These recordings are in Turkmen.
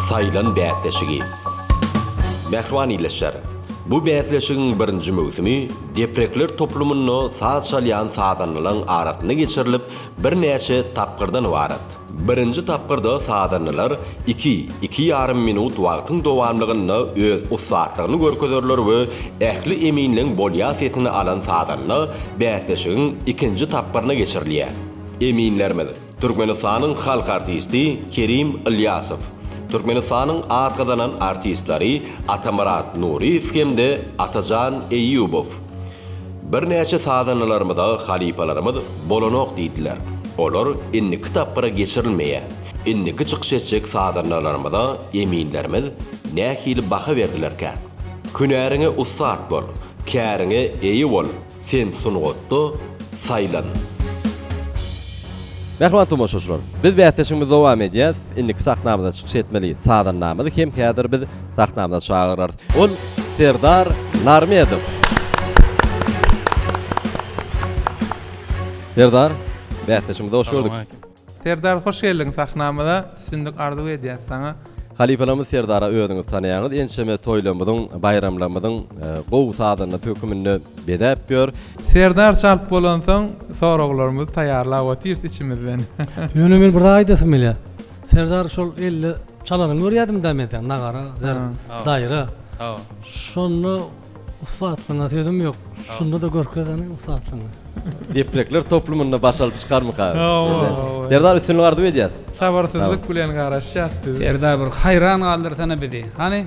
Saylan bätleşigi. Mehriban ileşer. Bu bätleşigiň birinji möwsümi deprekler toplumyny saatçalyan sadanlaryň aratyna geçirilip bir näçe tapgyrdan ibaret. Birinji tapgyrda sadanlar 2-2,5 minut wagtyň dowamlygyny öz usatlygyny görkezerler we ähli eminliň bolýasytyny alan sadanlar bätleşigiň ikinji tapgyryna geçirilýär. Eminlermedi. Türkmenistanyň halk artisti Kerim Ilyasow, Türkmenistanyň arkadan artistleri Atamurat Nuriyev hemde Atajan Eyyubov. Bir näçe sadanlarymyzda halipalarymyz bolanok diýdiler. Olar inni kitaplara geçirilmeýär. Inni çykyş etjek sadanlarymyzda eminlerimiz nähili baha berdilerkä. Günäriňe usat bol, käriňe eýi bol. Sen sunugotda saylan. Mehriban tomoşaçylar, biz bätleşigimiz dowam edýäs. Indi sahnamyza çykyş etmeli sadanlarymyzy hem häzir biz sahnamyza çağırarys. Ol Serdar Narmedow. Serdar, bätleşigimize hoş gördük. Serdar, hoş geldiň sahnamyza. Sindik arzu edýäs saňa. Halipalarymyz Serdara öýüňiz tanýaňyz, ençeme toýlamyzyň, bayramlamyzyň gowy sadanyny tökümini bedäp ber. Serdar çalyp bolan soň soraglarymyzy taýýarlap otyrs içimizden. Ýöne men bir aýdasym elä. Serdar şol 50 çalanyň görýärdim da men, nagara, daýra. Şonu usatlygyna sözüm ýok. Şunu da görkezanyň usatlygyna. Deprekler toplumyny başalyp çykarmyka. Serdar üstünlük arzu edýäs. Sabarsyzlyk bilen garaşýatdy. Serdar bir hayran galdyrtana bedi. Hani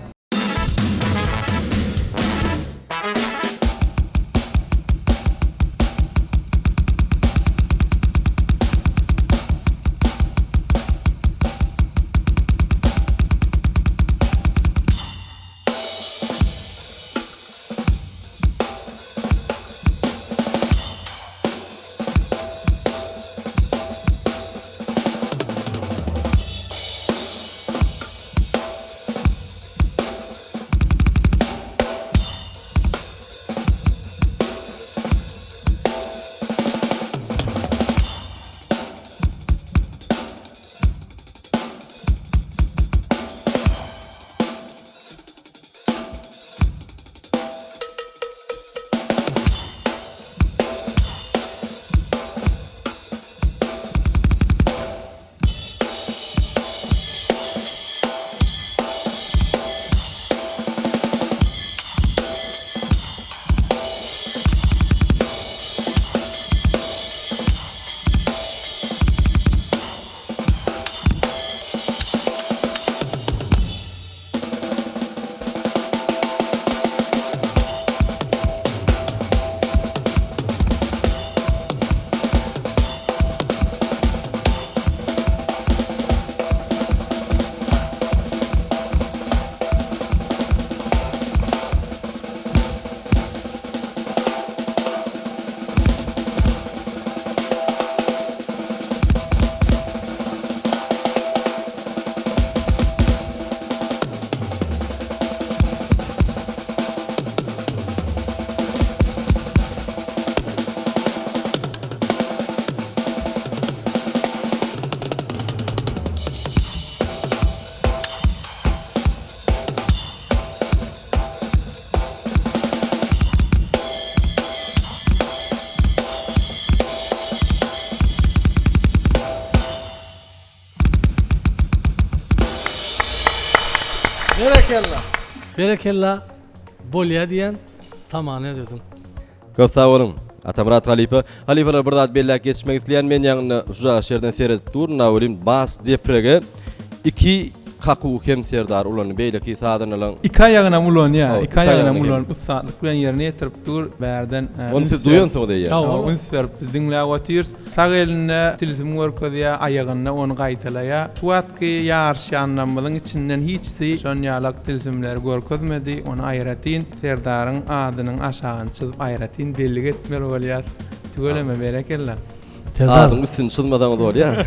Berekella bolýa diýen tamany dedim. Köp sag bolun. Atamurat halipalar bir zat belli geçmek isleýän men ýaňyny şu şerden seredip durna bolim bas deprege 2 kaku hem Serdar ulany beýleki sadanylaryň 2 aýagyna mulon ýa, 2 aýagyna mulon usatlyk bilen ýerine ýetirip dur bärden. Onu siz duýansyňyz diýär. Ýa, onu serp dinläp otyrs. Sag eline tilsim görkezýär, aýagyna onu gaýtalaýar. Şu wagtky ýarşanlamyň içinden hiçsi şon ýalak tilsimleri görkezmedi, onu aýratyn Serdaryň adynyň aşagyny çyzyp aýratyn belli etmer bolýar. Tügeleme berekella. Adyň üstüne çyzmadan bolýar.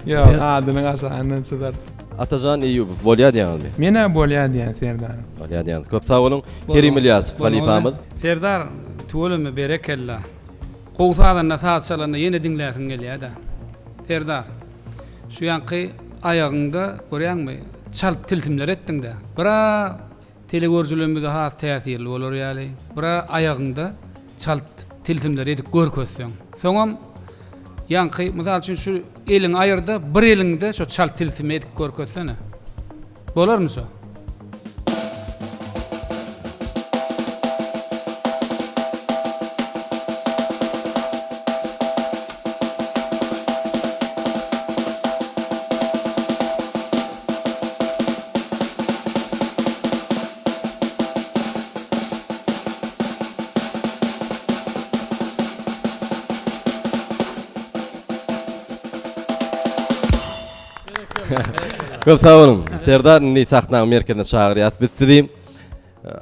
Ýa, adynyň aşagyny çyzar. Atajan Eyyubov bolýar diýäňmi? Mene bolýar diýen Serdar. Bolýar diýän. Köp sag bolun. Kerim Ilyasow halipamyz. Serdar tuweleme berekella. Gowsadan saat çalanyny ýene dinläsiň gelýär da. Serdar. Şu ýanky aýagynda görýärmi? çalt tilsimler etdiňde. Bira telegörjülemizde has täsirli bolar ýaly. Bira ayagynda çalt tilsimler edip görkezseň. Soňam ýanky mysal üçin şu eliň aýyrda bir eliňde şu çalt tilsimi edip görkezsene. Bolarmy şo? Köp sağ olun. Serdar ni sahna merkezine çağırýar. Biz sizi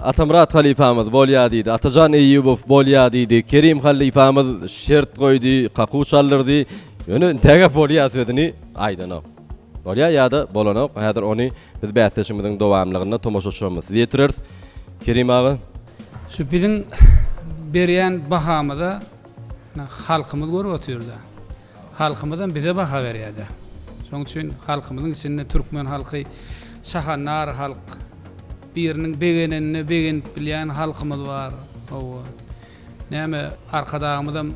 Atamrat halifamız bolýa diýdi. Atajan Eýübow bolýa diýdi. Kerim halifamız şert goýdy, qaku çaldyrdy. Ýöne täge bolýa sözüni aýdanyp. Bolýa ýa-da bolanok. Häzir ony biz bäsleşimiziň dowamlygyna tomoşaçymyz ýetiririz. Kerim ağa. Şu biziň berýän bahamyza halkymyz görüp oturýar. Halkymyzdan bize baha berýärdi. Şoň üçin halkymyzyň içinde türkmen halky, şahannar halk, biriniň begenini begen bilýän halkymyz bar. Owa. Näme arkadagymyzam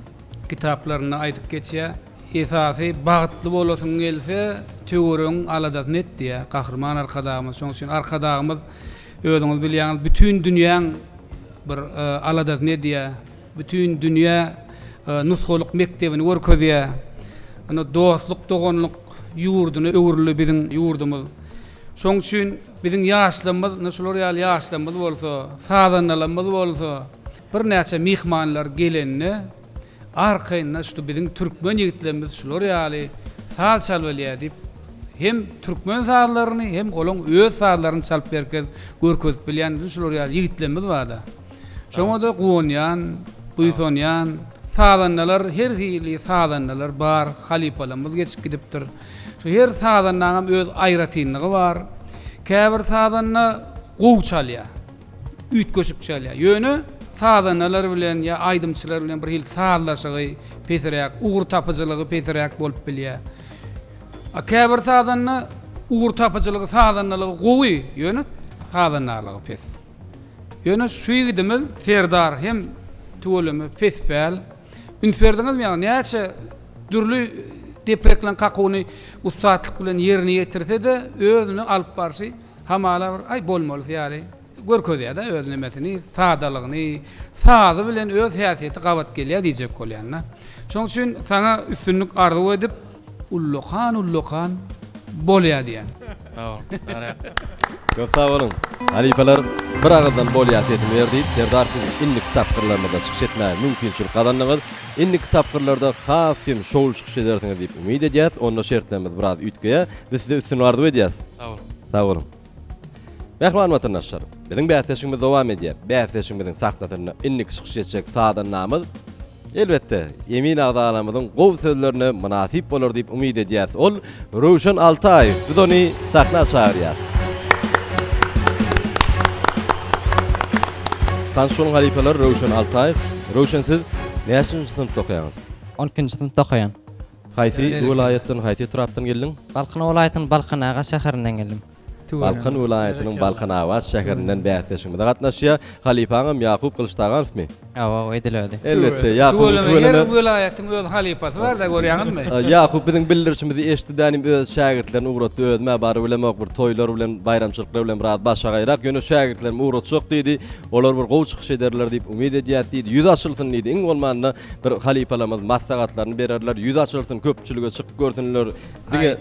kitaplaryny aýdyp geçýär. Esasy bagtly bolasyň gelse, töwerüň aladas net diýär. Gahrman arkadagymyz. Şoň üçin arkadagymyz özüňiz bilýän bütün dünýäň bir aladas net diýär. Bütün dünýä nusxoluk mektebini görkezýär. Ana dostluk, dogonluk ýurduny öwürli biziň ýurdumyz. Şoň üçin biziň ýaşlymyz, näşeler ýaly ýaşlymyz bolsa, sadanlarymyz bolsa, bir näçe mihmanlar gelenni arkaýynda şu biziň türkmen ýigitlerimiz şular ýaly saz çalbalýar diýip hem türkmen sazlaryny hem olaň öz sazlaryny çalyp berken görkezip bilýän şular ýaly ýigitlerimiz barda. Şoňa da goňyan, uýsonýan sadanlar her hili sadanlar bar, halipalarymyz geçip gidipdir. Şu her sadannaň öz aýratynlygy bar. Käbir sadanna gow çalýar. Üýt köşük çalýar. Ýöne sadanlar bilen ýa aýdymçylar bilen bir hil sadlaşygy, petirek, ugur tapyjylygy petirek bolup bilýär. A käbir sadanna ugur tapyjylygy sadanlygy gowy, ýöne sadanlygy pes. Ýöne şu ýigidimiz Serdar hem tuwlamy pesbel ünferdiňiz mi? Näçe dürli depreklen kakuny ustatlyk bilen ýerine ýetirse de özüni alyp barşy hamala ay bolmaly ýaly görkezýär-de öz nimesini, sadalygyny, sady bilen öz häsiýeti gawat gelýär diýjek bolýanna. Şoň üçin saňa üstünlük arzu edip ullukan bolýar diýen. Köp sağ olun. Halipalar bir ağızdan bolýa setim berdi. Serdar siz inni kitaplarynda çykyş etmäge mümkinçilik kazandyňyz. Inni kitaplarda has kim şol çykyş edersiňiz diýip umyt edýäs. Onda şertlerimiz biraz ütgeýär. Biz size üstün arzu edýäs. Sağ olun. Mehman vatandaşlar, biziň bäsleşigimiz dowam edýär. Bäsleşigimiziň sakdatyny inni çykyş etjek sadanamyz elbette Emin Ağdalamyzyň gow sözlerine münasip bolar diýip umyt edýäs. Ol Rowşan Altaýew. Biz ony sahna çağırýar. Tanşoň halipalar Rowşan Altaýew. Rowşan siz näçinji synpda okuýaňyz? 12-nji synpda okuýan. Haýsy welaýatdan, haýsy trapdan geldiň? Balkan welaýatynyň Balkanaga şäherinden geldim. Balkan welaýatynyň Balkanawas şäherinden bäsleşigimizde gatnaşýar. Halipaňam Ýakup Kılıçdaganowmy? Awa, edilýärdi. Elbette Ýakup Her welaýatyň öz halipasy bar da görýäňizmi? Ýakup biziň bildirişimizi eşitdiňim öz şägirtlerini uğratdy, özme bary bilemek bir toýlar bilen, bayramçylyklar bilen biraz başa gaýrak ýöne şägirtlerimi uğratjak diýdi. Olar bir gow çykyş ederler diýip umyt edýär diýdi. Ýüz açylsyn diýdi. Iň bolmanda bir halipalarymyz maslahatlaryny bererler. Ýüz açylsyn, köpçülüge çykyp görsünler. Diňe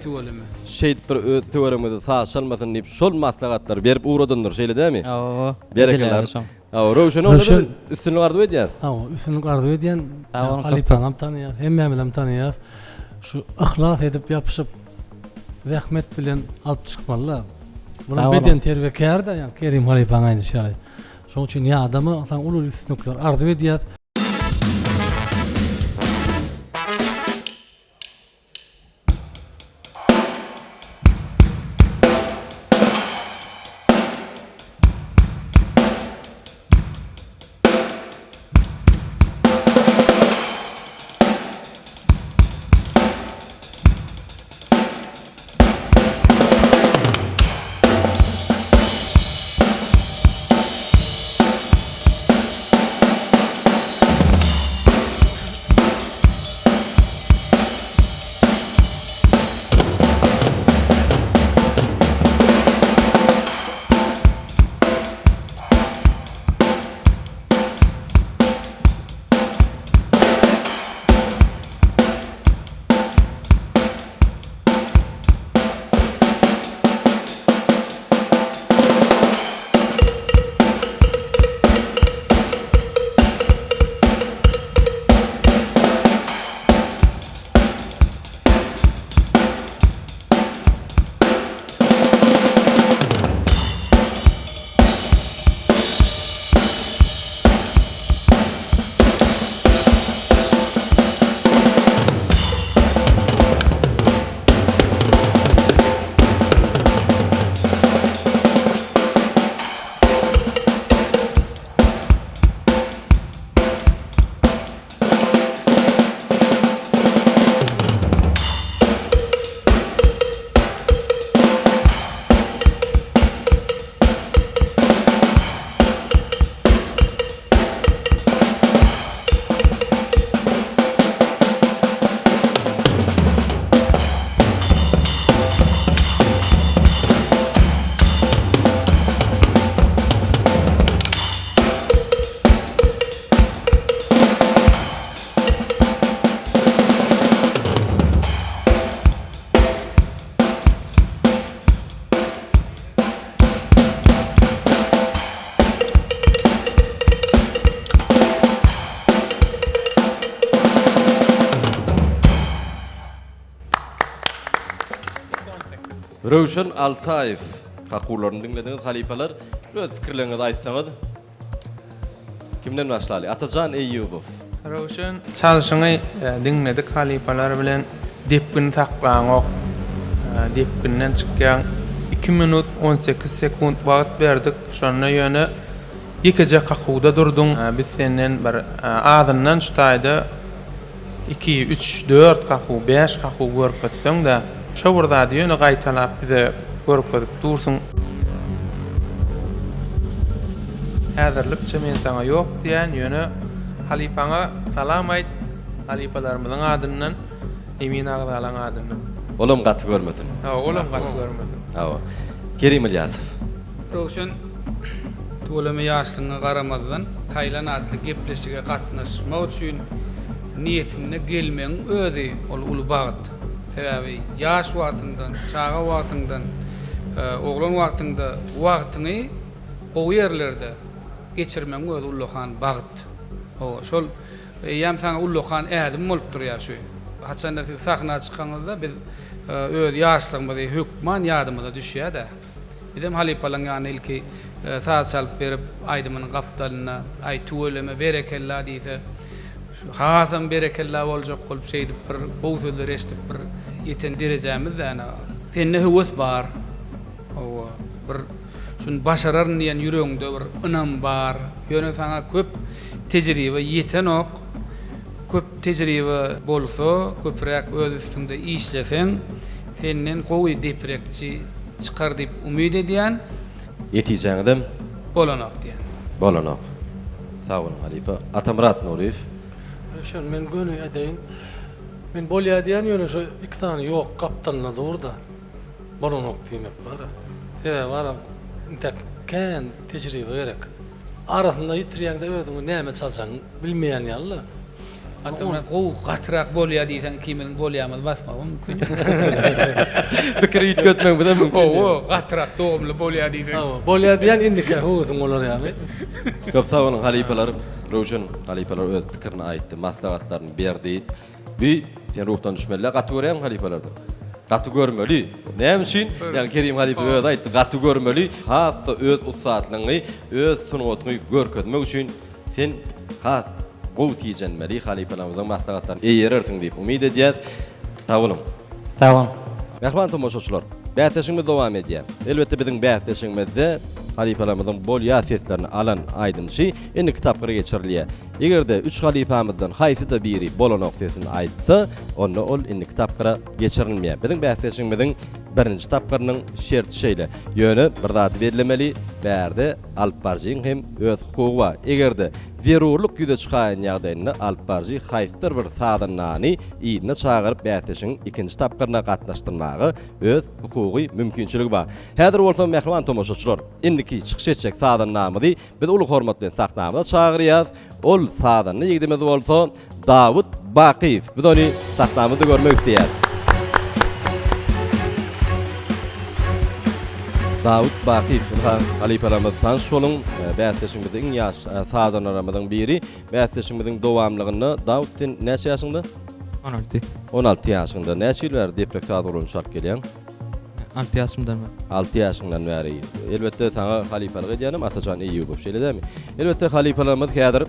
şeýit bir töwerimizi sağ çalmasyn diýip şol maslahatlar berip uğradyndyr, şeýle dämi? Awa, Berekeler. Rowşan onda üstünlük arzu edýär. Üstünlük arzu edýän halipaňam tanýar, hemmämiňem tanýar. Şu ihlas edip ýapyşyp zähmet bilen alyp çykmalylar. Buna beden terbiýekär da, ýa Kerim halipaň aýdyşýar. Şoň üçin ýa adamy saň uly üstünlikler arzu edýär. Rövşen Altayev hakularını dinlediğiniz halifeler öz fikirlerinizi aýtsaňyz. Kimden başlaýar? Atajan Eýubov. Rawşan çalşyňy dinledik halipalar bilen depgin taklaňok. Depginden çykýan 2 minut 18 sekund wagt berdik. Şonda ýöne ýekije kakuda durdun. Biz senden bir adından şutaýda 2, 3, 4 kaku, 5 kaku görüp etseň de şo burda ýöne gaýtalap bize görüp dursun. Häzirlikçe men sana ýok diýen ýöne halipaňa salam aýt. Halipalarymyzyň adyndan, Emin agdalyň adyndan. Olam gaty görmesin. Olam gaty görmesin. Hawa. Kerim Ilyasov. Rowşan tulamy ýaşlygyna garamazdan Taýlan adly gepleşige gatnaşmak üçin niýetine gelmeň özi ol uly bagyt. Sebäbi ýaş wagtyndan, çaga wagtyndan, oglan wagtynda wagtyny o ýerlerde geçirmeň özi ulyhan bagyt. Şol ýam saňa ulyhan ädim bolup durýar şu. Haçanda siz sahna çykanňyzda biz öz ýaşlygymyzy hükman ýadymyza düşýär da. Bizim halipalaň ýany ilki saat çalyp berip aýdymynyň gapdalyna aýtuleme berekella diýse hasam berekella boljak bolup şeýdip bir bu sözleri eşitip bir ýeten derejämiz ýa-ni sende höwes bar. Bir şunu başararyn diýen ýüregiňde bir ynam bar. Ýöne saňa köp tejribe ýeten ok. Köp tejribe bolsa, köprek öz üstünde işleseň, senden gowy deprekçi çykar diýip umyd edýän Ýetijeňdim bolanok diýen. bolanok. Sag bolun halipa. Atamurat Nuriýew. Şön men göni edeýin. Men bolýar diýen ýöne şu iki tane ýok kaptanna durda. Bolanok diýmek bar. Sebäbi bar intek kän tejribe gerek. Arasynda ýitirýäňde özüňi näme çalsaň bilmeýän ýaly. Atamurat gowy gatrak bolýar diýsen kimin bolýarmaz basma mümkin. Pikir ýetmek bilen mümkin. Gatrak dogumly bolýar diýsen. Bolýar diýen indike höwüsüň bolar ýa-ni. Köp sag bolun halipalar, Rowşan halipalar öz pikirini aýtdy, maslahatlaryny berdi. Bu sen ruhdan düşmeli gaty görýän halipalardan. Gaty görmeli. Näme üçin? Ýani Kerim halipa öz aýtdy, gaty görmeli. Hassa öz usatlygyny, öz sunuwatyny görkezmek üçin sen has gowy tijenmeli halipalarymyzyň maslahatlaryny eýerersiň diýip umyd edýäs. Sag bolun. Tamam. Merhaban tomoşaçylar. Bähtäşimiz dowam edýär. Elbetde biziň bähtäşimizde halipalarymyzyň bol ýasyetlerini alan aýdynçy indi kitaplara geçirilýär. Egerde 3 halipamyzdan haýsy da biri bolanok sesini aýtsa, onda ol indi kitaplara geçirilmeýär. Biziň bähtäşimiziň birinji tapgarynyň şerti şeýle. Ýöne bir zat berilemeli, bärde alyp barjyň hem öz hukugy bar. Egerde zerurluk ýüze çykan ýagdaýynda alyp barjy haýsyr bir sadanyny ýygyna çagyryp bähtäşiň ikinji tapgaryna gatnaşdyrmagy öz hukugy mümkinçiligi bar. Häzir bolsa merhaban tomoşaçylar, indiki çykyş etjek sadanyny biz uly hormat bilen saklamada çagyrýar. Ol sadanyny ýigdimiz bolsa Dawud Bakiýew. Biz ony saklamada görmek isleýär. Dawud Bakiýew halipalarymyz tanış bolun. Bähtäşimiziň ýaş sadanlarymyzyň biri. Bähtäşimiziň dowamlygyny Dawud sen näçe ýaşyňda? 16. 16 ýaşyňda. Näçe ýyllar deprek sadar bolan şart gelýän? 6 ýaşymdan. 6 ýaşyňdan bäri. Elbetde saňa halipalyk edýänim Atajan Eýubov şeýledimi? Elbetde halipalarymyz häzir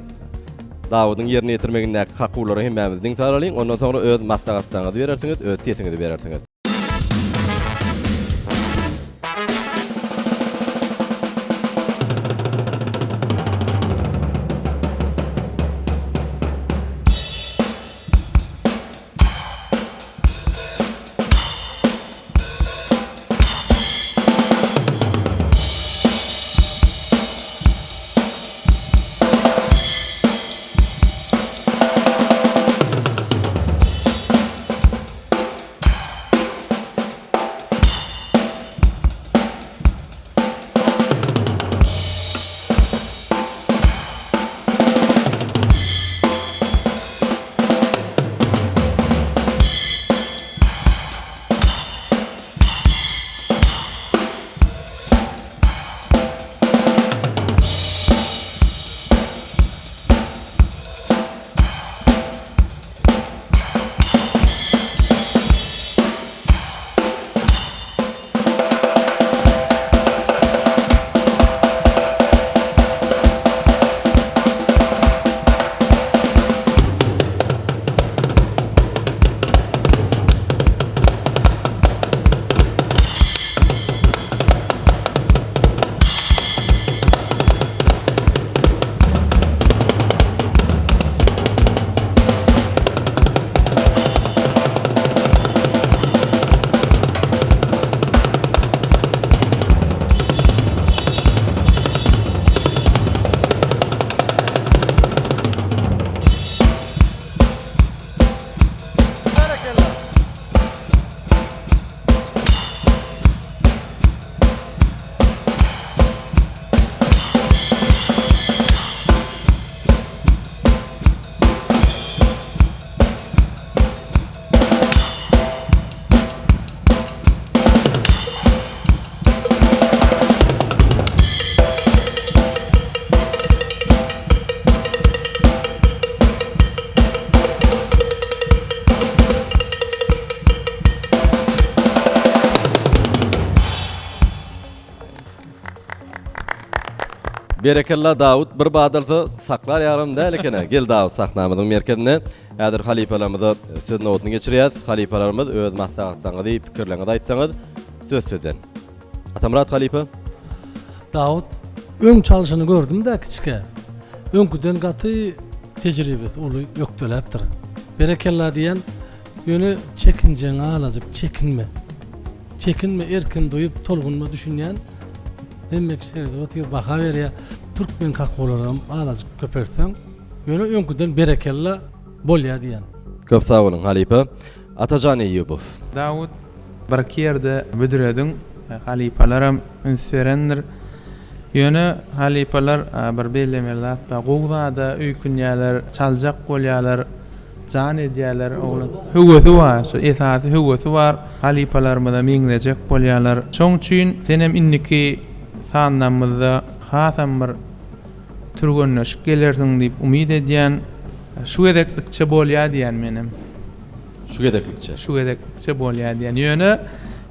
Dawudyň ýerine ýetirmegindäki hakulary hemmämizdiň taralyň, ondan soňra öz maslahatlaryňyzy berersiňiz, öz sesiňizi berersiňiz. Berekella Davut bir badalsa saklar yarım değil ekene. Gel Davut saknamızın merkezine. Häzir halipalarymyza söz nowatny geçirýäs. Halipalarymyz öz maslahatlaryny, pikirlerini aýtsaňyz söz sözen. Atamrat halipa. Davut öň çalyşyny gördüm de kiçike. Öňküden gaty tejribesi uly ýokdoläpdir. Berekella diýen ýöne çekinjeň aladyk, çekinme. Çekinme, erkin doýup tolgunma düşünýän hemme kişilerde otyr baha berýär. Türkmen kakularam aladyk köperseň ýöne öňküden berekella bolýar diýen. Köp sag bolun halipa. Atajan Eýubow. Davut bir yerde büdüredin halipalaram ünsverendir. Ýöne halipalar bir bellemeler da gowda öýkünýärler, çaljak bolýarlar, jan edýärler, oğlan hüwesi var, şu esasy hüwesi var. Halipalarymyza meňlejek bolýarlar. Şoň üçin senem inniki sannamyzda hasam bir türgönleşip gelersiň diýip umyt edýän, şu edeklikçe bolýar diýen menem. Şu gedeklikçe. Şu edeklikçe bolýar diýen. Ýöne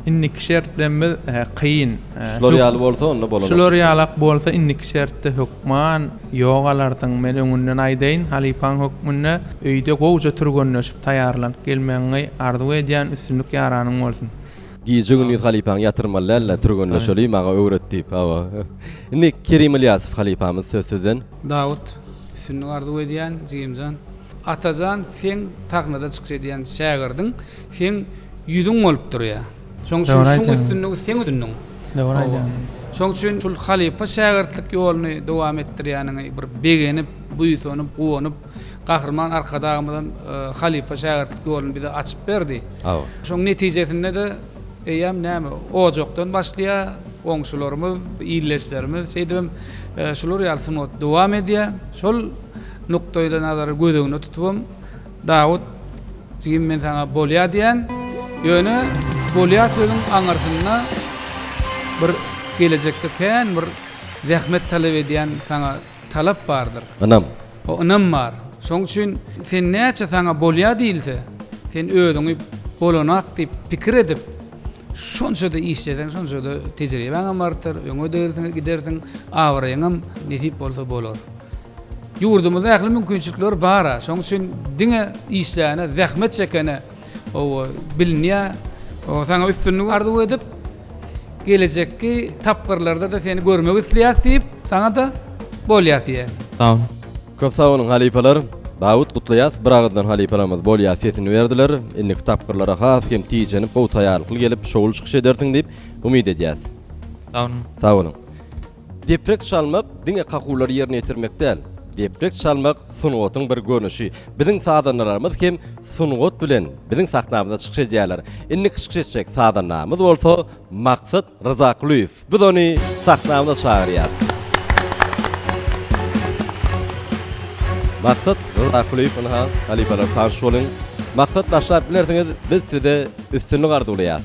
inniki şertlerimiz kıyın. Şular ýaly bolsa onda bolar. Şular ýalak bolsa inniki şertde hukman ýok alarsyň men öňünden aýdaýyn halipan hukmuna öýde gowja türgönleşip taýarlanyp gelmeňi arzu edýän üstünlük ýaranyň bolsun. Giýjegini halipan ýatyrmalarla türgönleşeli maga öwretdi. Hawa. Indi Kerim Ilyasov halipamyz söz sözen. Davut üstünlük arzu edýän Jigimjan. Atajan sen sahnada çykyş edýän şägirdiň sen ýüdüň bolup durýar. Şoň şu üstünlüğü sen üstünlüğün. Dogry aýdýan. Şoň üçin şol halipa şägirtlik ýoluny dowam etdirýäniňi bir begenip, buýsanyp, gowanyp, gahrman arkadagymydan halipa şägirtlik ýoluny bize açyp berdi. Hawa. Şoň netijesinde de eýem näme? Ojokdan başlaýar, oňşularymyz, ýylleşlerimiz, şeýdem şular ýalsyn dowam edýär. Şol nukdaýdan nazary gözüňde tutup Davut jigim men sana bolýar diýen ýöne bolýar sözüň aňartyna bir gelecekde kän bir zähmet talap edýän sana talap bardyr. Anam. O anam bar. Şoň üçin sen näçe sana bolýar diýilse, sen özüňi bolanak diýip pikir edip şonça da işleden, şonça da tejribeň bardyr. Öňe dersiň, gidersiň, awraýaňam nesip bolsa bolar. Ýurdumyzda ähli mümkinçilikler bar. Şoň üçin diňe işläne, zähmet çekene o bilinýär. O sana üstünlüğü arzu edip gelecekki tapgırlarda da seni görmek isleýär diýip sana da bolýar diýär. Sağ olun. Köp sag bolun halipalar. Davut Gutlaýas bir agdan halipalarymyz bolýar sesini berdiler. Indi kitapgyrlara has hem tiýjenip bu taýýarlykly gelip şowul çykyş edersiň diýip umyt edýäs. Sağ olun. Sag bolun. Deprek çalmak diňe kakulary ýerine ýetirmek däl. Deprek çalmak sunuwatyň bir görnüşi. Biziň sadanlarymyz hem sunuwat bilen biziň sahnamyzda çykyş edýärler. Indi çykyş etjek sadanlarymyz bolsa Maksat Rzaquliýew. Biz ony sahnamyzda çagyrýar. Maksat Rzaquliýew ona halipalar tanış bolun. Maksat başlap bilerdiňiz biz size üstünlük arzulayýar.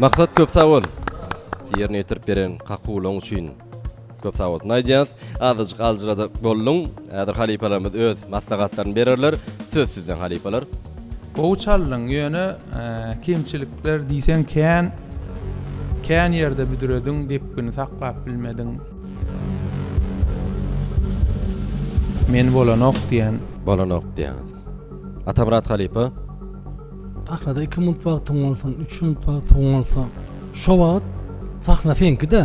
Maksat köp sağ ol. Yerine yetirip beren kakuluň üçin köp sağ ol. Naýdýas, azajyk aljyrada boldun. Häzir halipalarymyz öz maslahatlaryny bererler. Söz sizden halipalar. Bu çallyň ýöne kemçilikler diýsen kän ýerde büdürediň, depini saklap bilmediň. Men bolanok diýen. Bolanok diýäňiz. Atamrat halipa. Sahnada 2 minut wagtyň bolsa, 3 minut wagtyň bolsa, şo wagt sahna senki-de.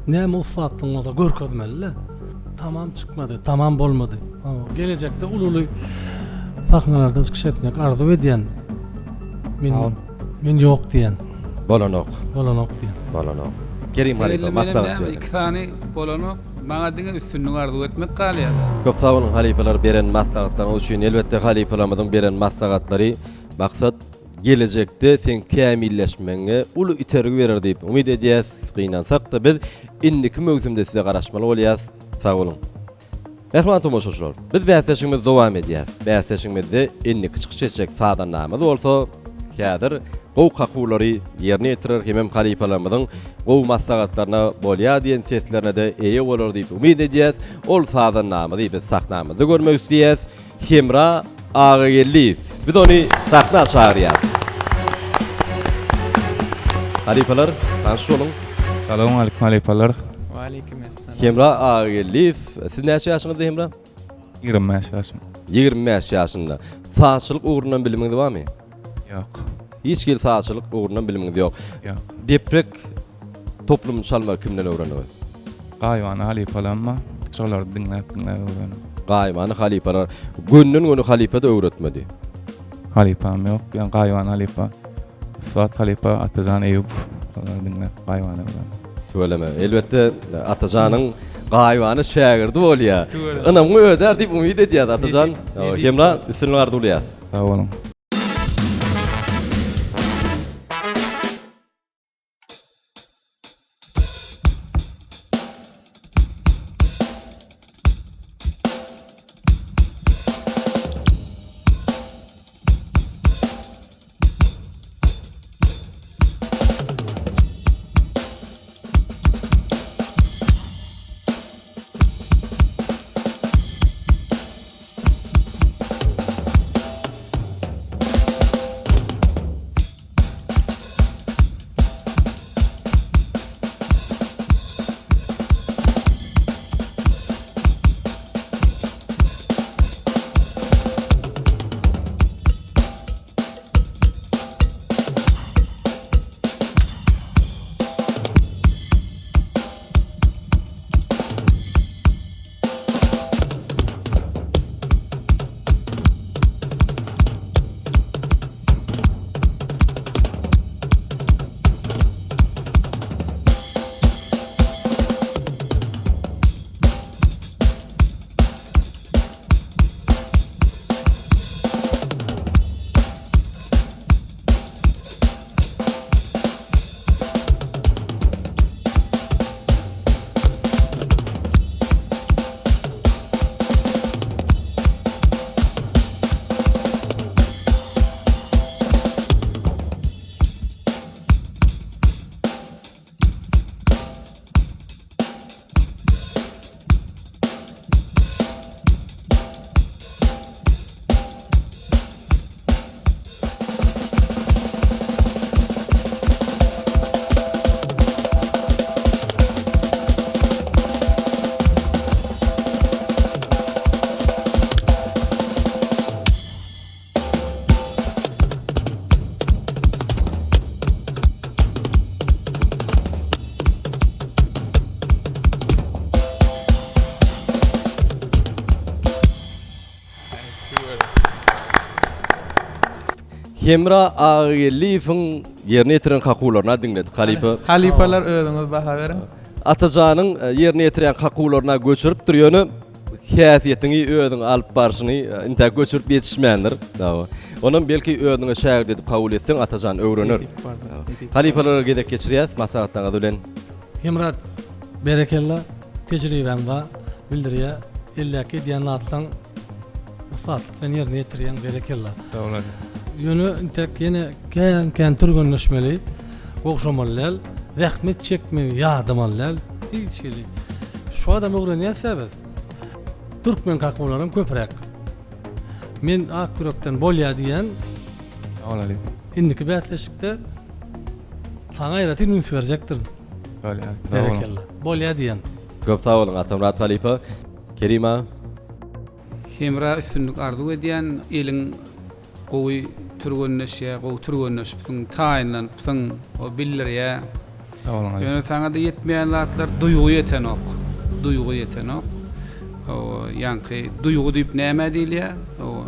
Näme usatdyň bolsa görkezmeli. Tamam çykmady, tamam bolmady. Gelecekde ululy sahnalarda çykyş etmek arzu edýän. Men ýok diýen. Bolanok. Bolanok diýen. Bolanok. Kerim halipa maslahat berdi. 2 tane bolanok maňa diňe üstünlüği arzu etmek galýada. Köp sağ olun halipalar beren maslahatlaryny üçin elbetde halipalarymyzyň beren maslahatlary maksat gelecekde sen kämilleşmeňe uly itergi berer diýip umyt edýäs. Gynansak da biz indiki mögzümde size garaşmaly bolýas. Sağ olun. Merhamat tomoshaçylar. Biz bäsleşigimiz dowam edýäs. Bäsleşigimizde indiki çykyş etjek sadan namaz bolsa, häzir gow kakulary ýerine ýetirer hemem halipalarymyzyň gow maslahatlaryna bolýa diýen seslerine de eýe bolar diýip umyt edýäs. Ol sadan namazy biz sahnamyzda görmek istəyäs. Hemra Agaliyev. Biz onu sahna çağırýar. Halipalar, tanış olun. Assalamu alaykum halipalar. Wa alaykum assalam. Hemra Agaliyev. Siz näçe ýaşyňyzda Hemra? 25 ýaşym. 25 ýaşynda. Saççylyk ugrundan bilimiňiz barmy? Ýok. Hiç gel saççylyk ugrundan bilimiňiz ýok. Ýok. Deprek toplum çalma kimden öwrenýär? Gaýwany halipalanma. Şolar dinläp öwrenýär. Gaýmany halipalar günnün güni halipa da öwretmedi. Halipam ýok. Ýa gaýwan halipa. Suat halipa Atajan Eyüp. Şolar dinläp gaýwany öwrenýär. Söyleme. Elbette Atajanyň gaýwany şägirdi bolýar. Anam öder diýip umyt edýär Atajan. Hemra üstünlüği arzu bolýar. Sağ olun. Hemra Agaliýewiň ýerine ýetiren hakularyna diňledik. Halipalar özüňiz baha berin. Atajanyň ýerine ýetiren hakularyna göçürip durýany häsiýetini özüň alyp barşyny inte göçürip ýetişmändir. Onun belki özüňe şägird edip kabul etseň Atajan öwrenir. Halipalara gedek geçirýäs, maslahatlaryňyz bilen. Hemrat berekella tejribem var bildirýär. Illaki diýen atlaň usatlyk bilen ýerine ýetirýän berekella. Sağ olun. Ýöne intek ýene kän türgünleşmeli. okşamalyal, zähmet çekme, ýadymalyal, hiç şey. Şu adam öwrenýär sebäp. Türkmen kakularyň köprek. Men Akkürekden bolýa diýen Sağ ol Alipa. indiki bätleşikde sana aýraty ünüs berjekdir. Öyle Alipa. Sağ olun. Berekellah. Bolýa diýen. Köp sağ olun Atamrat Halipa. Kerima. Hemra üstünlük arzu ediyen elin gowy türgönleşe, gowy türgönleşipsiň taýinlanıpsyň o billirýä. Sağ olun Alipa. Ýöne saňa da ýetmeýän zatlar duýgu ýetenok. Duýgu ýetenok. O ýanky duýgu diýip näme diýilýär? O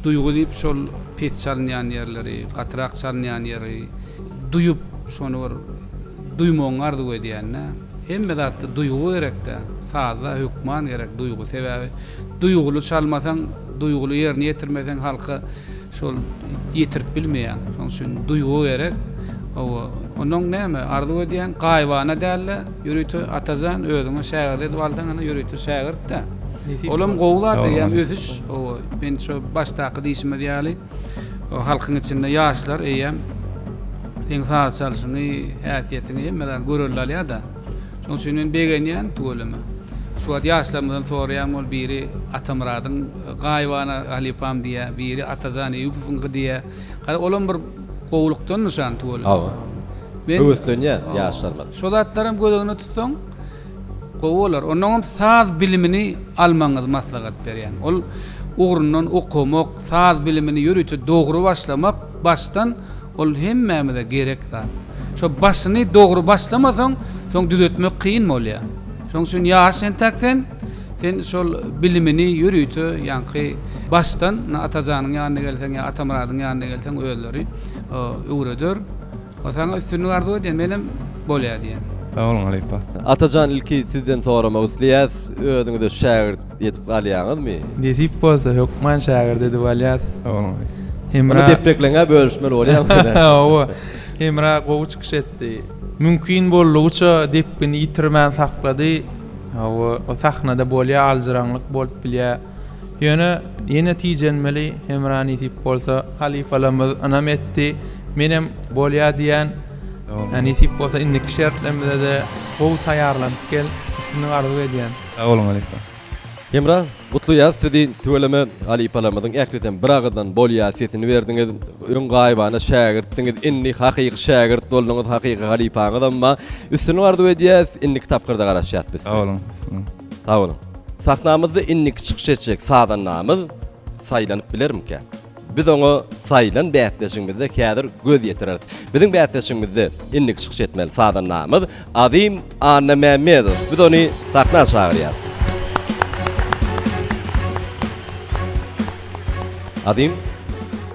duýgu diýip şol pes çalynýan ýerleri, gatrak çalynýan ýeri duýup şonu bir duýmagyň arzu edýän. Hemme zatda duýgu gerekde. Sazda hükman gerek duýgu sebäbi. Duýgulu çalmasaň, duýgulu ýerine ýetirmeseň halka şol ýetirip bilmeýär. Şoň üçin duýgu gerek. Onuň näme arzu edýän gaýbana dälle ýürüti atazan özüňe şäher edip aldan ana ýürüti şähertde. Olam gowlar diýen özüş o men şu başdaky diýişime diýäli. O halkyň içinde ýaşlar eýem teň saat çalyşyny häsiýetini hemmeden görürler da. Şoň üçin men begenýän tuğulama. Şu wagt ýaşlarymdan soraýan ol biri Atamradyň gaýbana Halipam diýe, biri Atazan Eýupowyň diýe. Gara olam bir gowlukdan nişan tuğulama. Awa. Öwütlönýär ýaşlarma. Şo zatlarym gözüňe tutsaň gowlar. Onuň saz bilimini almaňyz maslahat berýän. Ol ugrundan okumak, saz bilimini ýürütip dogry başlamak baştan ol hemmemize gerek zat. Şo başyny dogry başlamasaň, soň düzeltmek kıyın bolýar. Şoň üçin ýaş entakden sen şol bilimini ýürütü, ýanky baştan Atazanyň ýanyna gelseň, Atamradyň ýanyna gelseň özleri öwredir. O saňa üstünlük arzu edýän menem bolýar diýen. Sağ olun Alipa. Atajan ilki sizden soramak isleýär, özüňizi şägird ýetip galýaňyzmy? Desip bolsa hukman şäher dedi bolýas. Sağ olun Alipa. Onu Hemra deprekleňe bölüşmeli bolýar. Owa. Hemra gowy çykyş etdi. Mümkin bollugyça depkini ýitirmän saklady. Owa o sahnada bolýar alzyranlyk bolup bilýär. Ýöne ýene tijenmeli Hemra nisip bolsa halifalarymyz anam etdi. Menem bolýar diýen nisip bolsa indiki şertlemde de gowy taýarlanyp gel, isini arzu edýän. Sağ olun Alipa. Emra, gutlu ýaz sizi töweleme Halipalamyzyň äkliden biragadan bolýar sesini berdiňiz, öň gaýbana şägirtdiňiz, inni hakyky şägirt boldyňyz, hakyky Halipaňyz, amma üstüni arzu edýäs, inni kitapkyrda garaşýas biz. Sağ olun. Sağ olun. Sahnamyzda inni çykyş etjek sadan namyz saýlanyp bilermkä? Biz onu saylan bätleşigimizde kädir göz ýetirer. Biziň bätleşigimizde inni çykyş etmeli sadan namyz Azim Anna Mehmedow. Biz onu sahna şagyrýar. Azim,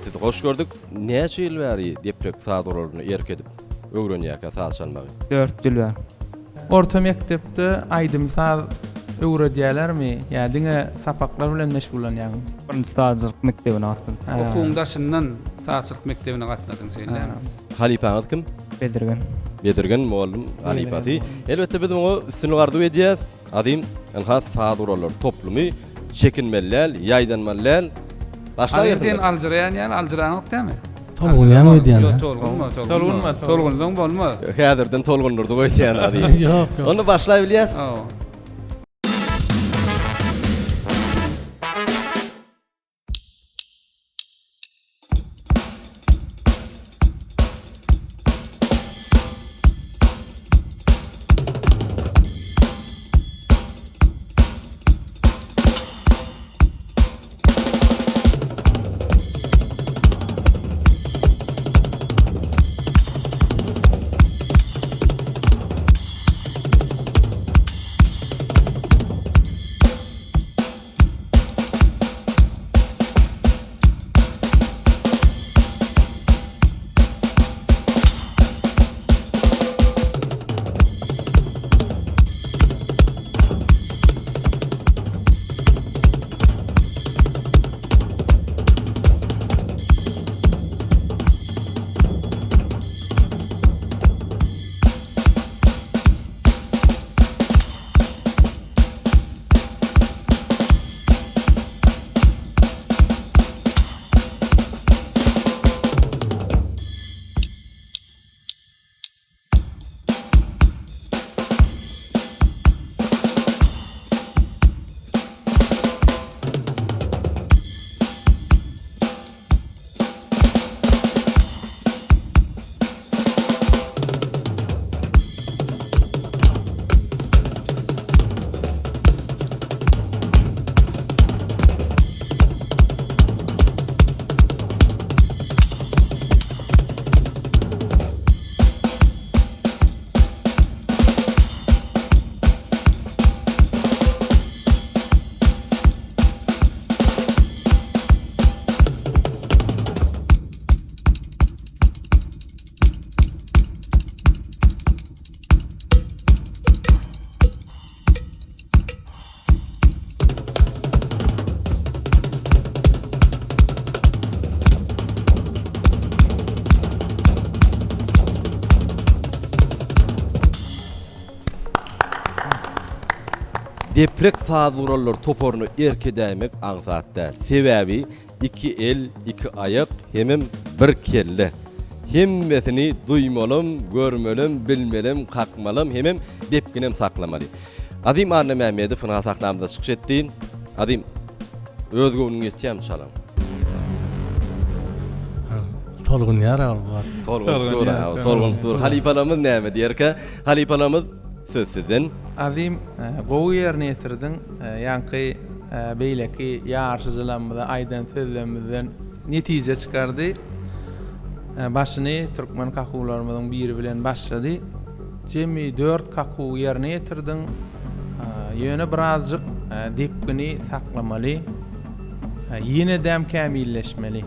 sizi hoş gördük. Näçe ýyl bäri deprek sadalaryny erkedip öwrenýärkä saz çalmagy? 4 ýyl bar. Orta mektepde aýdym saz öwredýärlermi? Ýa diňe sapaklar bilen meşgullanýar. Birinji stajylyk mektebine gatdym. Okuwdaşyndan saçlyk mektebine gatnadyň sen. Halipaňyz kim? Bedirgen. Bedirgen muallim Halipasy. Elbette biz onu üstünlük arzu edýäs. Azim, elhas sadalaryň toplumy çekinmeler, ýaýdanmalar. Başlaýardan algyraýan ýa algyraňok dämi? Tolgunyan öýdýän. Tolgundan bolma. Häzirden tolgundurdy goýýan Azim. Yok, yok. Onu başlaýbilýäs. deprek sazurallar toporunu erkedämek aňsat däl. Sebäbi iki el, iki ayak, hemem bir kelle. Hemmesini duymalım, görmelem, bilmelem, kakmalım, hemem depkinem saklamaly. Azim Arne Mehmedi fına saklamda çıkış etdiğin. Azim özgünün yetýän çalam. Tolgun ýar albat. Tolgun dur. Halipalamız näme diýerke? Halipalamız sözsüzden. Azim gowy ýerine ýetirdiň. Ýanky beýleki ýarşyjylamyda aýdan sözlemizden netije çykardy. Başyny türkmen kakuwlarymyzyň biri bilen başlady. Jemi 4 kakuw ýerine ýetirdiň. Ýöne birazjyk depkini saklamaly. Ýene dem kämilleşmeli.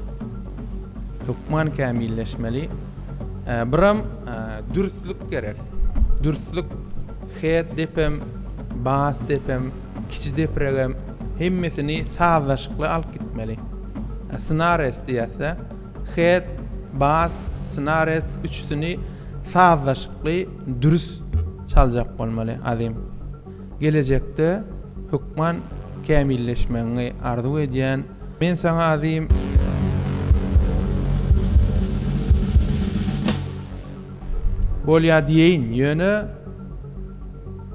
Hukman kämilleşmeli. Biram dürüstlük gerek. Dürüstlük het depem, bas depem, kiçi depregem hemmesini sazlaşykly alyp gitmeli. Scenares diýse, het, bas, scenares üçsini sazlaşykly dürüst çaljak bolmaly azim. Gelecekde hukman kämilleşmeni arzu edýän men sana azim bolýa diýeň ýöne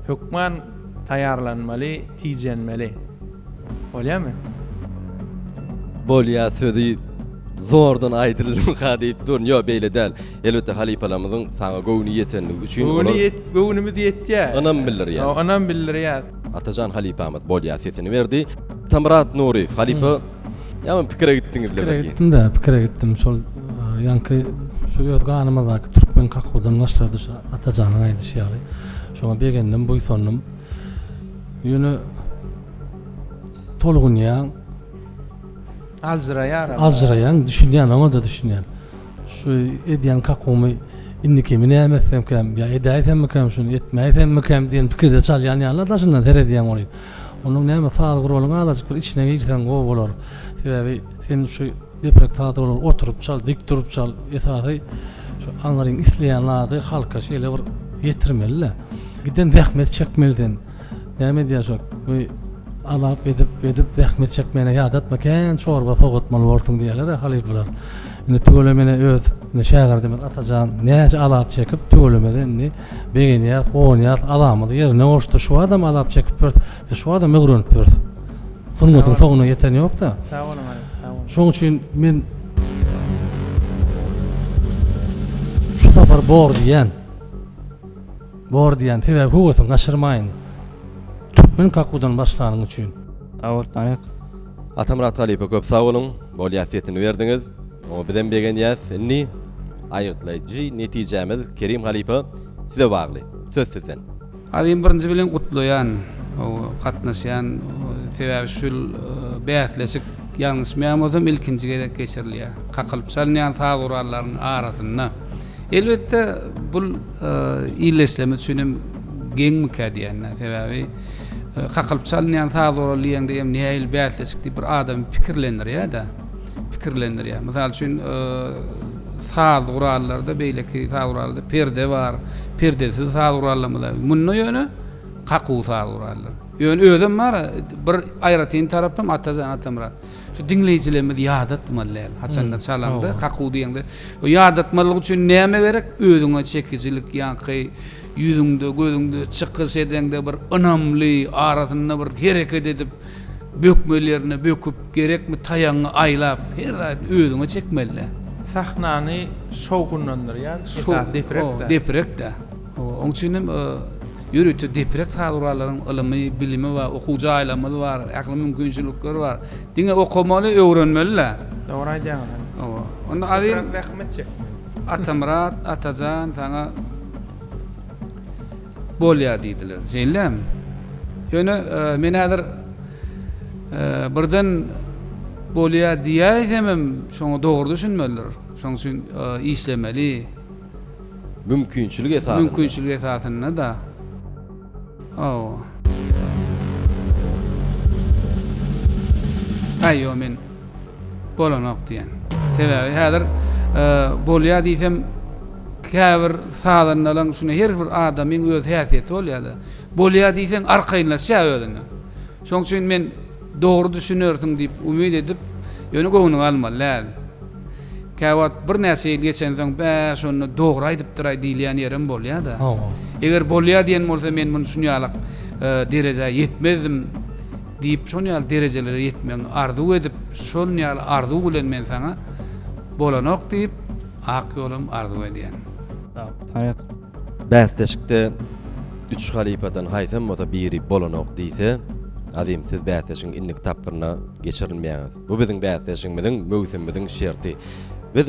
hukman taýarlanmaly, tijenmeli. Bolýarmy? Bolýa sözi zordan aýdyrylmy diýip durun. Ýok beýle däl. Elbetde halipalamyzyň saňa gowny ýetenligi üçin Gownymy diýetdi. Anam bilir ýa. Anam bilir ýa. Atajan halipamyz bolýa sesini berdi. Tamrat Nuriýew halipa ýa-da pikire gitdiňiz belki. Gittim de, pikire gittim. Şol ýanky şu ýozganymyzdaky türkmen kakwydan başlady Atajanyň aýdyşy ýaly. Şoňa begenden bu sonum ýöne tolgunýan alzırayan düşünýän, ama da düşünýän. Şu edýän kakwymy indiki mine emesem kem, ya edaýsem kem, şunu etmäýsem kem diýen pikirde çalýan ýalar da şundan teredýän boly. Onuň näme faal gurbalyň alajyk bir içine girsen go bolar. Sebäbi sen şu deprek faal oturup çal, dik durup çal, esasy şu anlaryň isleýänlerde halka şeýle bir ýetirmeli. Giden zähmet çekmeliden. Näme diýýär bu alap edip zähmet çekmene ýadatmaken çorba soğutmaly bolsun diýerler halipalar. Indi tölemene öz şäher demek Atajan näçe alap çekip tölemeden begenýär, goňýar alamyzy ýerine oşdy. Şu adam alap çekip bert, şu adam ögrünüp bert. Sunmadyň soňuna ýeten ýok da. Şoň üçin men şu safar bor diýen sebäbi huwusyň gaşyrmaýyn. Türkmen kakudan başlanyň üçin. Awurtany Atamrat Halipa köp sag bolun. Bolýa sesini berdiňiz. O bilen begenýär ni aýyrtlaýjy netijemiz Kerim Halipa size bagly. Söz sizden. Azim birinji bilen gutlaýan, o gatnaşýan sebäbi şul bäsleşik ýalňyşmaýamyzam ilkinjiге geçirilýär. Kakylyp salynýan saguralaryň arasynda. Elbetde bul ýyleşleme üçin geň mükadiýän sebäbi kakylyp salynýan saguralyň diýem näil bäsleşik bir adam pikirlenir ýa-da. Pikirlenir ýa. Mysal üçin saguralarda beýleki saguralarda perde bar, perdesiz saguralamyda. Munny ýöne kakuw saguralar. Ýöne özüm bar bir aýratyn tarapym Atamrat. Şu dinleýijilerimiz ýadatmaly. Haçanda çalandy, kakuw diýende. O ýadatmalyk üçin näme gerek? Özüňe çekijilik ýanky yüzüňde, gözüňde çykys edende bir önamly arasynda bir hereket edip bökmelerini böküp gerekmi taýaňy aýlap her özüňe çekmeli. Sahnany şowgundandyr ýa, deprekde. Deprekde. Oň üçin ýürütde deprek saguralaryň ylmy, bilimi we okuwjy aýlamy bar, akly mümkinçilikleri bar. Diňe okumaly, öwrenmeli. Dogry aýdýan. Onda azim zähmet çekmeli. Atamrat, Atajan saňa bolýa diýdiler. Şeýlem. Ýöne men häzir birden bolýa diýäýsemem, şoňa dogry düşünmelidir. Şoň üçin islemeli. Mümkinçilik esasynda da. Aýo men bolanok diýen. Sebäbi häzir bolýa diýsem käbir sadanlaryň şuna her bir adamyň öz häsiýeti bolýar. bolýa diýsen arkaýynlaşýar özüňe. Şoň üçin men dogry düşünersiň diýip umyt edip ýöne göwnüňe almaly. Käwat bir näse ýyl geçen soň bä şonu dogry aýdyp duray diýilýän ýerim bolýar da. Eger bolýar diýen bolsa men muny şunýalyk derejeye ýetmezdim diýip şonýal derejelere ýetmeň arzu edip şonýal arzu bilen men saňa bolanok diýip ak ýolum arzu edýän. Taýak. Bästeşikde 3 halipadan haýsam bolsa biri bolanok diýse, adym siz bästeşiň innik tapyryna geçirilmeýäňiz. Bu biziň bästeşigimiziň, mögsümimiziň şerti. Biz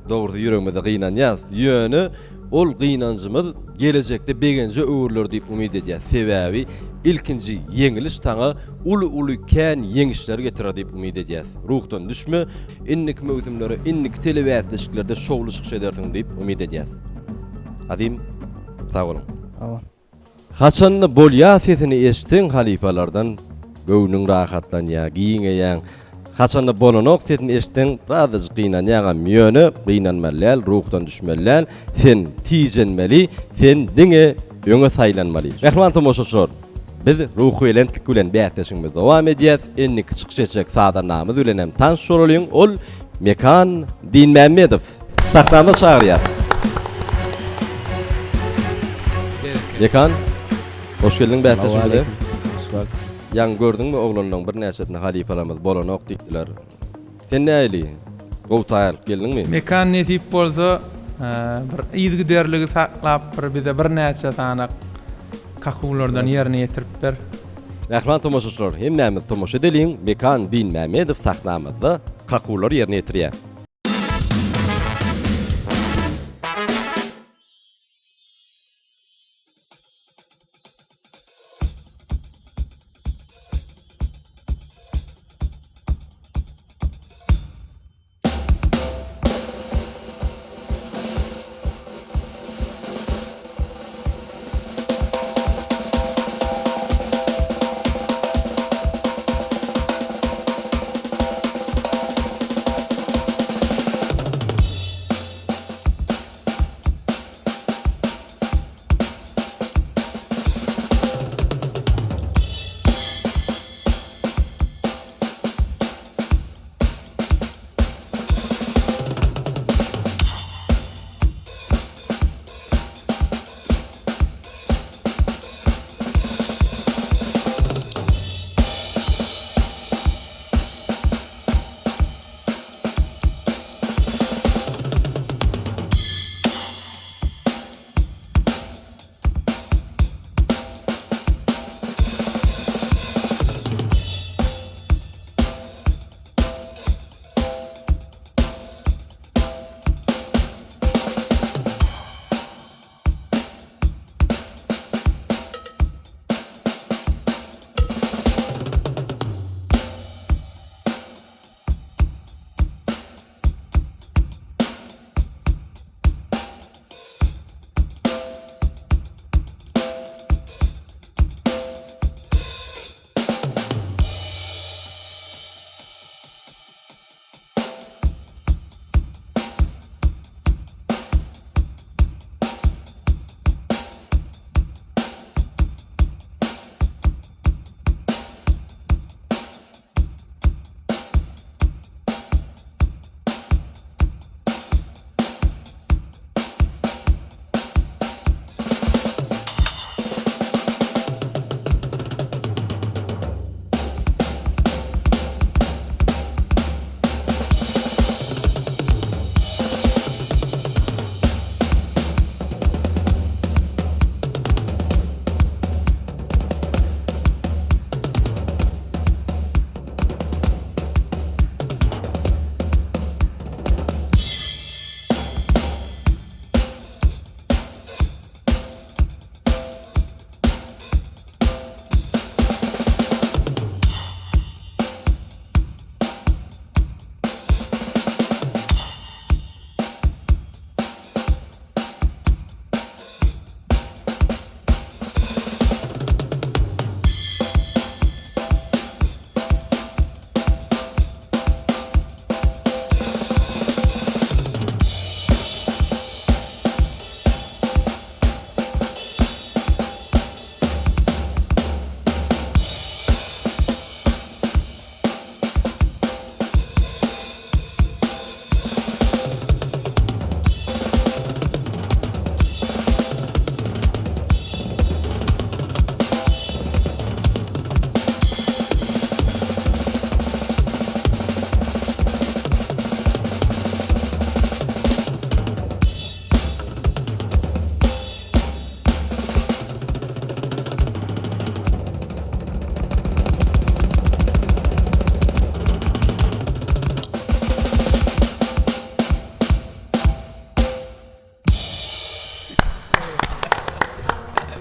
dogry ýüregimizde gynanýas ýöne ol gynanjymyz gelecekde begenje öwürler diýip umyt edýär. Sebäbi ilkinji yeňiliş taňa uly kän yeňişler getirer diýip umyt edýär. Ruhdan düşme, innik mögsümleri, innik telebästeşiklerde şowluşyk ederdiň diýip umyt edýär. Adym sag bolun. Awa. Haçanny bolýa sesini eşitiň halipalardan göwnüň rahatlanýar, giňeýän. Haçanny bolanok sesini eşitiň razy gynanýan ýöne, gynanmalyal, ruhdan düşmeler, sen tijenmeli, sen diňe öňe saýlanmaly. Rahman tomoşaçylar, biz ruhy elentlik bilen bästeşigimiz dowam edýäs. Enni kiçikçek sadanamyz bilen hem tanış bolyň. Ol Mekan Dinmämedow. Sahnada şaýrýar. Mekan, hoş geldin bästeşigimize. Yan gördüňmi oglanyň bir näçetini halipalarymyz bolanok diýdiler. Sen näli? Gowtaýar geldiňmi? Mekan netip bolsa bir izgi derligi saklap bize bir näçe tanak kahulardan ýerine ýetirip ber. Rahman tomoşaçylar, hemmemiz tomoşa edeliň. Mekan Dinmämedow sahnamyzda kahular ýerine ýetirýär.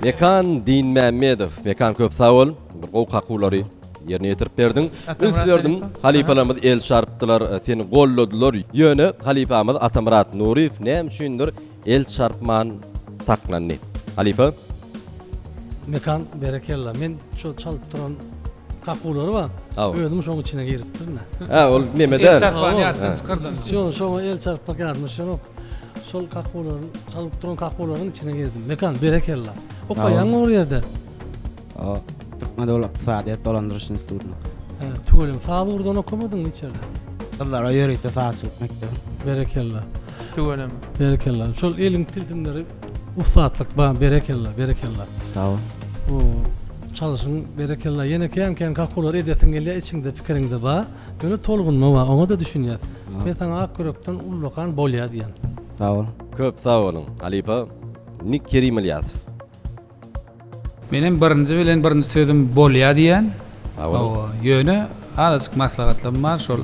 Mekan Din Mehmedov, Mekan köp sağ ol. O kakulary yerine yetirip berdin. Üstlerdim halipalarımız el çarptılar, seni golladılar. Yöne halipamız Atamurat Nuriyev näme üçindir el çarpman saklandy. Halipa Mekan berekella. Men şu çalıp duran kakulary var. Awa. Özüm şoň içine giripdir ne. ha ol El nemeden? çarpany ýatdan çykyrdan. Şoň el çarpmak ýatmış şoň. Şol kakularyň çalıp duran kakularyň içine girdim. Mekan berekella. Okaýan o ýerde. Türkmen Devlet İktisadi Dolandırış Enstitüsü'nde. Tügelim. Sağlı urdan okumadın mı içeride? Yıllara yörüyte saatçılık mektebi. Berekella. Tügelem. Berekella. Şol elin tiltimleri ustaatlık ba berekella, berekella. Sağ ol. O çalışın berekella. Yine keyin kakular edesin gelýär içinde pikiriňde ba. Böyle tolgunma ba. Oňa da düşünýär. Men sana ak körekden ullakan bolýar diýen. Sağ ol. Köp sağ olun. Halipa Nik Kerim Ilyasov. Benim birinci sözüm bolýar diýen. Awa. O ýöne azık maslahatlarym bar şol.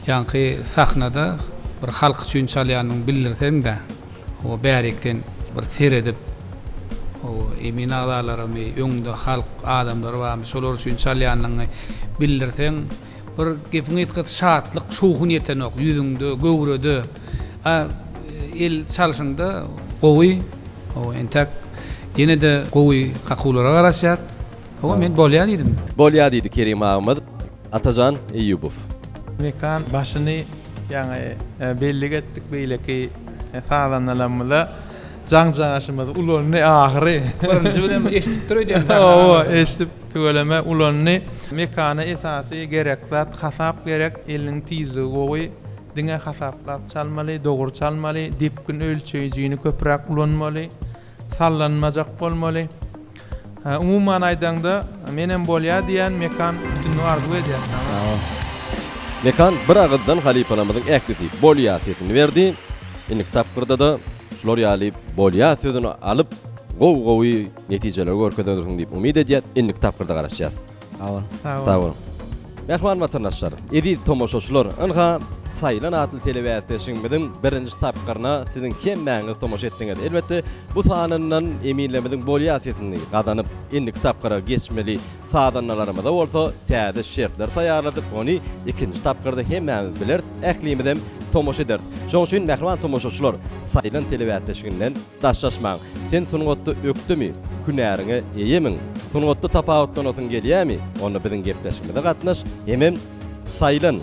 Ýanky sahnada bir halk üçin çalýanyň bildirsen de o bärekden bir seredip o emin ağalaramy öňde halk adamlar barmy şolar üçin çalýanyny bildirsen bir gepiň etket şatlyk şuhun ýeten ok ýüzüňde göwredi. El çalşynda gowy o entek yine de gowy kakulara garaşýar. O men bolýar diýdim. Bolýar diýdi Kerim Ahmed. Atajan Eýubov. Mekan başyny ýani belli etdik beýleki sağlanmalarymyza jaňjaşymyz ulanyny ahyry. Birinci bilen eşitip durýar. O eşitip tügeleme ulanyny mekana esasy gereksat hasap gerek eliniň tizligi gowy diňe hasaplap çalmaly, dogry çalmaly, dipkin ölçeýijini köprak ulanmaly, sallanmajak bolmaly. Umuman aýdanda menen bolýar diýen mekan üstünü arzu edýär. Mekan bir agyddan halipalarymyzyň äklisi bolýar sesini berdi. Indi kitapkyrda da şolar ýaly bolýar sözüni alyp gowy netijeler görkezýärdiň diýip umyt edýär. Indi kitapkyrda garaşýar. Sağ ol. Sağ olun. Mehman vatandaşlar, edi tomoşaçylar, anha Saylan adlı telewiziýasiň birinji tapkyrna siziň hemmäňiz tomoşa etdiňiz. Elbetde bu sanyndan eminlemediň bolýar sesini gazanyp indi tapkyra geçmeli sadanlarymyzda bolsa täze şertler taýýarladyk. Ony ikinji tapkyrda hemmäňiz biler, ählimizem tomoşa eder. Şoň üçin mehman tomoşaçylar, Saylan telewiziýasiňden daşlaşmaň. Sen sungatda ökdümi? Günäriňe eýemin. Sungatda tapawutdan olsun gelýärmi? Onu biziň gepleşmede gatnaş. Hemem Saylan